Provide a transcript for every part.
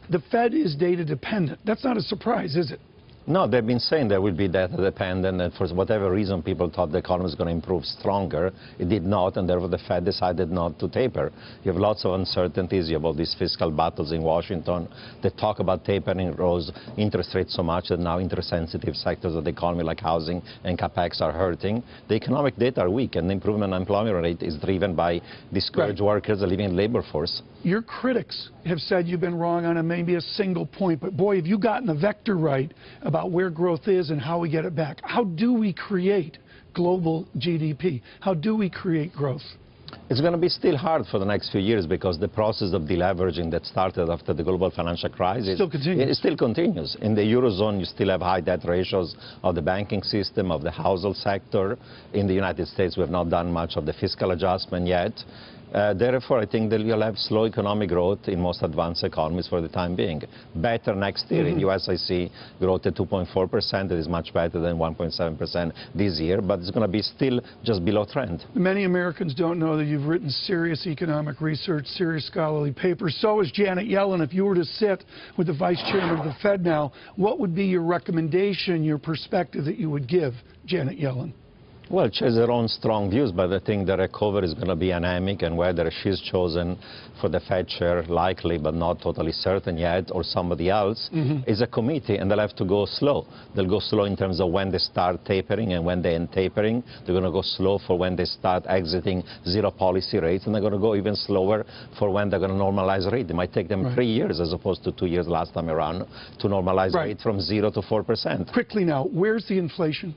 The Fed is data dependent. That's not a surprise, is it? No, they've been saying there will be data dependent, and for whatever reason people thought the economy was going to improve stronger. It did not, and therefore the Fed decided not to taper. You have lots of uncertainties. You have all these fiscal battles in Washington. They talk about tapering, rose interest rates so much that now interest-sensitive sectors of the economy like housing and capex are hurting. The economic data are weak, and the improvement in unemployment rate is driven by discouraged workers living in the labor force. Your critics have said you've been wrong on maybe a single point, but boy, have you gotten the vector right about where growth is and how we get it back. How do we create global GDP? How do we create growth? It's going to be still hard for the next few years because the process of deleveraging that started after the global financial crisis still continues. In the Eurozone, you still have high debt ratios of the banking system, of the household sector. In the United States, we have not done much of the fiscal adjustment yet. Therefore, I think that you'll have slow economic growth in most advanced economies for the time being. Better next year. In the U.S., I see growth at 2.4%. It is much better than 1.7% this year, but it's going to be still just below trend. Many Americans don't know that you've written serious economic research, serious scholarly papers. So is Janet Yellen. If you were to sit with the Vice Chairman of the Fed now, what would be your recommendation, your perspective that you would give Janet Yellen? Well, she has her own strong views, but I think the recovery is going to be anemic, and whether she's chosen for the Fed chair, likely but not totally certain yet, or somebody else, is a committee, and they'll have to go slow. They'll go slow in terms of when they start tapering and when they end tapering. They're going to go slow for when they start exiting zero policy rates, and they're going to go even slower for when they're going to normalize rate. It might take them 3 years as opposed to 2 years last time around to normalize rate from 0 to 4%. Quickly now, where's the inflation?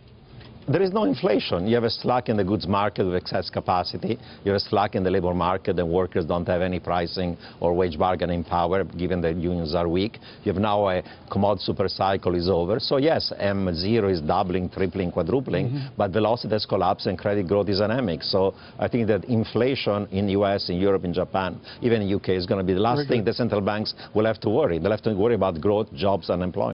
There is no inflation. You have a slack in the goods market with excess capacity. You have a slack in the labor market, and workers don't have any pricing or wage bargaining power, given that unions are weak. You have now a commodity super cycle is over. So yes, M0 is doubling, tripling, quadrupling, but velocity has collapsed and credit growth is anemic. So I think that inflation in the U.S., in Europe, in Japan, even in the UK is going to be the last thing the central banks will have to worry. They'll have to worry about growth, jobs, and employment.